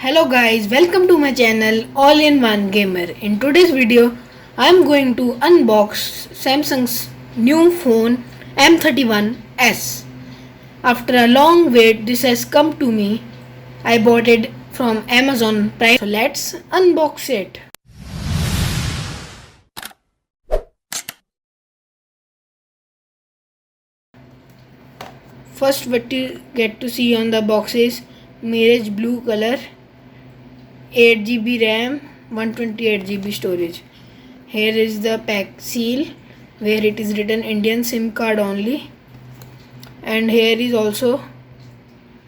Hello guys, welcome to my channel All-in-One Gamer. In today's video, I am going to unbox Samsung's new phone M31s. After a long wait, this has come to me. I bought it from Amazon Prime. So let's unbox it. First, what you get to see on the box is mirage blue color, 8GB RAM, 128GB storage. Here is the pack seal where it is written Indian SIM card only, and here also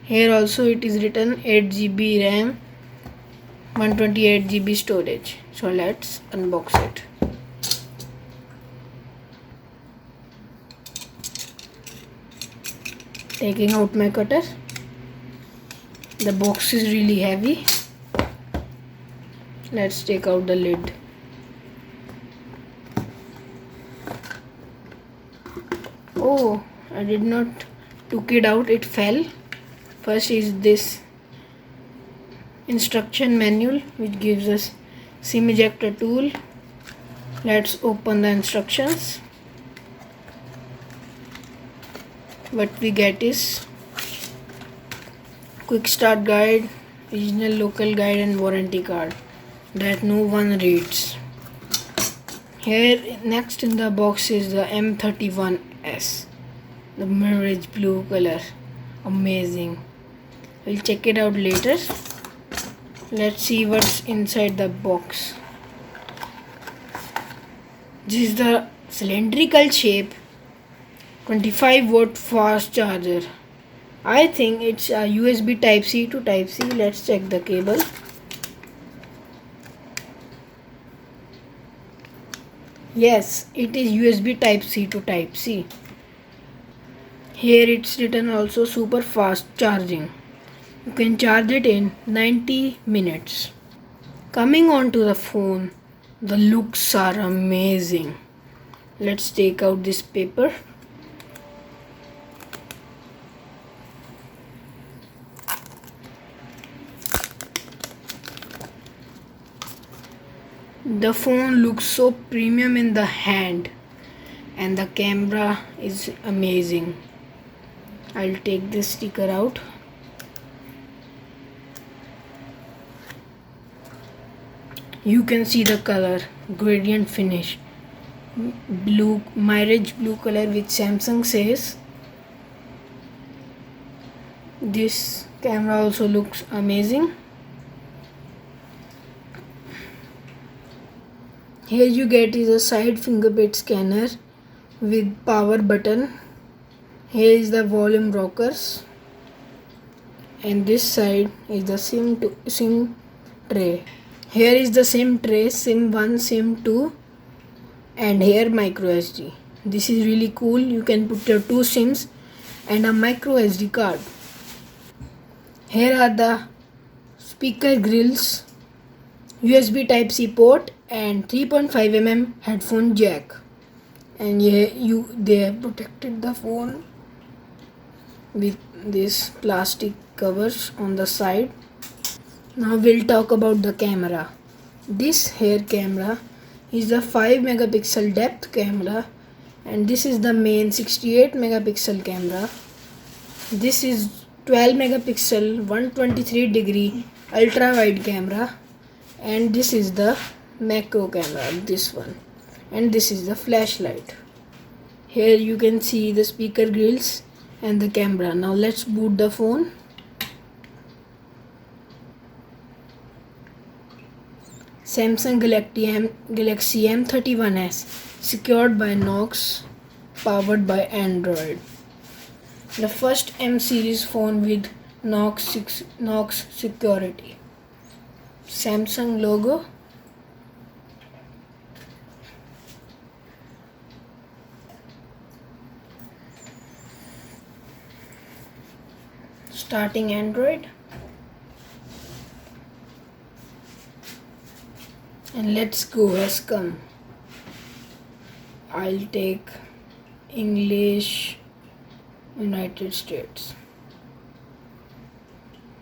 it is written 8GB RAM, 128GB storage. So let's unbox it. Taking out my cutter. The box is really heavy. Let's take out the lid. Oh, I did not took it out, it fell. First is this instruction manual which gives us SIM ejector tool. Let's open the instructions. What we get is quick start guide, regional local guide and warranty card that no one reads. Here next in the box is the M31s, the mirage blue color, amazing. We'll check it out later. Let's see what's inside the box. This is the cylindrical shape 25-watt fast charger. I think it's a USB type C to type C. Let's check the cable. Yes, it is USB type C to type C. Here it's written also super fast charging. You can charge it in 90 minutes. Coming on to the phone, the looks are amazing. Let's take out this paper. The phone looks so premium in the hand and the camera is amazing. I'll take this sticker out. You can see the color, gradient finish, blue, mirage blue color which Samsung says. This camera also looks amazing. Here you get is a side fingerprint scanner with power button. Here is the volume rockers, and this side is the SIM tray. Here is the SIM tray, SIM 1, SIM 2, and here micro SD. This is really cool. You can put your two SIMs and a micro SD card. Here are the speaker grills, USB type C port and 3.5mm headphone jack. And they have protected the phone with this plastic covers on the side. Now we'll talk about the camera. This here camera is the 5 megapixel depth camera, and this is the main 68 megapixel camera. This is 12 megapixel 123 degree ultra wide camera, and this is the macro camera, this one, and this is the flashlight. Here you can see the speaker grills and the camera. Now let's boot the phone. Samsung Galaxy M31s, secured by Knox, powered by Android. The first M series phone with Knox security. Samsung logo. Starting Android. And let's go has come. I'll take English, United States.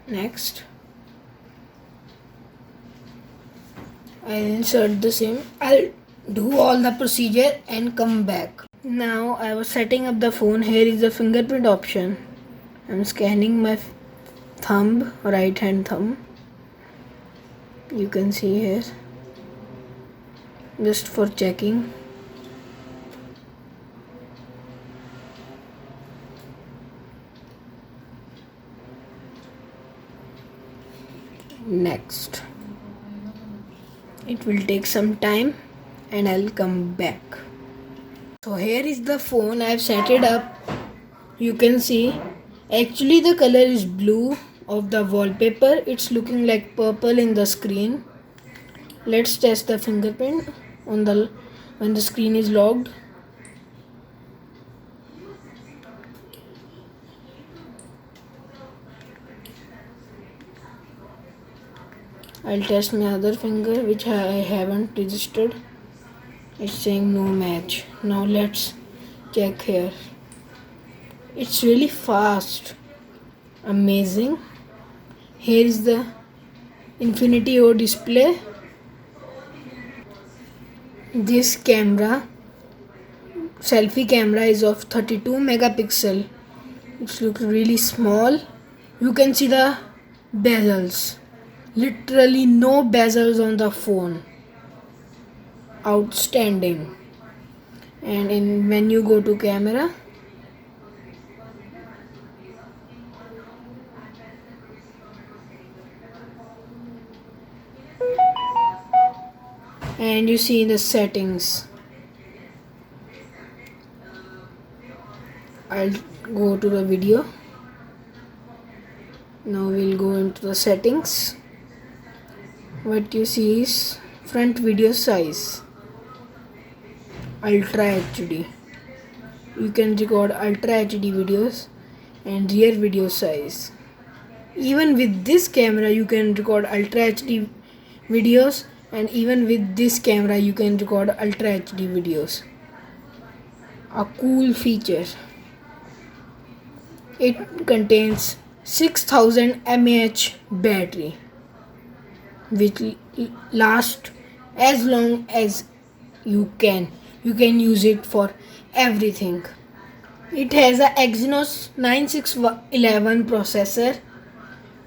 Next. I'll insert the SIM. I'll do all the procedure and come back. Now I was setting up the phone. Here is the fingerprint option. I'm scanning my thumb, right hand thumb. You can see here. Just for checking. Next. It will take some time and I'll come back. So here is the phone. I've set it up. You can see actually the color is blue of the wallpaper. It's looking like purple in the screen. Let's test the fingerprint on the when the screen is locked. I'll test my other finger which I haven't registered. It's saying no match. Now let's check here. It's really fast. Amazing. Here is the Infinity O display. This camera, selfie camera, is of 32 megapixel. It looks really small. You can see the bezels. Literally no bezels on the phone. Outstanding. And when you go to camera, and you see the settings. I'll go to the video. Now we'll go into the settings. What you see is front video size, Ultra HD. You can record Ultra HD videos and rear video size. Even with this camera you can record Ultra HD videos, and even with this camera you can record Ultra HD videos. A cool feature. It contains 6000 mAh battery which lasts as long as you can. You can use it for everything. It has a Exynos 9611 processor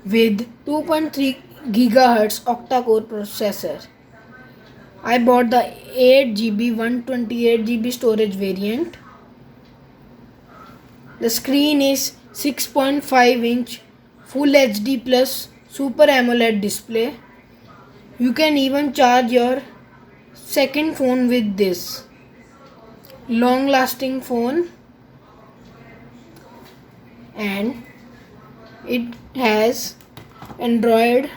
with 2.3 GHz octa-core processor. I bought the 8GB 128GB storage variant. The screen is 6.5 inch Full HD plus Super AMOLED display. You can even charge your second phone with this. Long lasting phone, and it has Android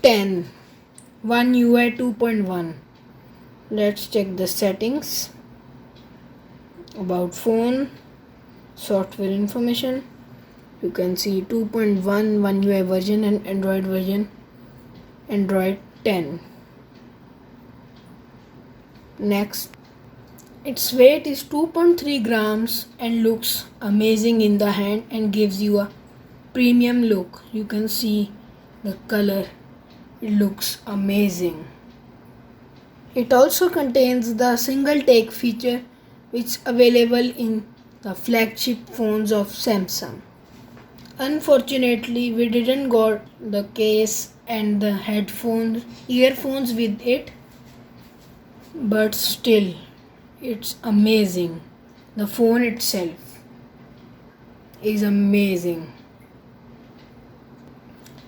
10 One UI 2.1. Let's check the settings. About phone, software information. You can see 2.1 One UI version and Android version Android 10. Next, its weight is 2.3 grams and looks amazing in the hand and gives you a premium look. You can see the color. It looks amazing. It also contains the single take feature which is available in the flagship phones of Samsung. Unfortunately, we didn't got the case and the earphones with it, but still it's amazing. The phone itself is amazing.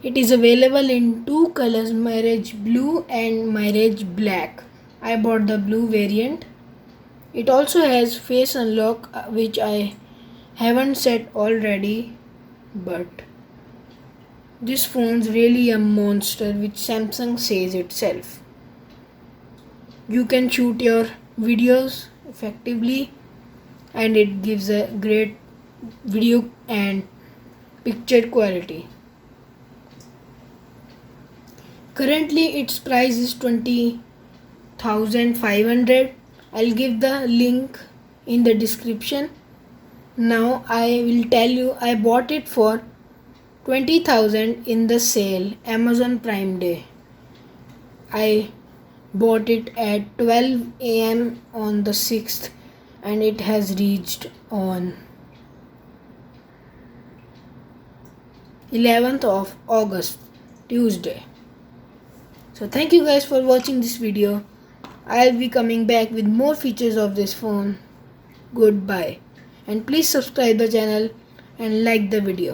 It is available in two colors, Mirage Blue and Mirage Black. I bought the blue variant. It also has face unlock, which I haven't set already, but this phone's really a monster, which Samsung says itself. You can shoot your videos effectively and it gives a great video and picture quality. Currently its price is 20,500. I'll give the link in the description. Now I will tell you, I bought it for 20,000 in the sale Amazon Prime Day. I bought it at 12 a.m. on the 6th and it has reached on 11th of August, Tuesday. So thank you guys for watching this video. I'll be coming back with more features of this phone. Goodbye. And please subscribe the channel and like the video.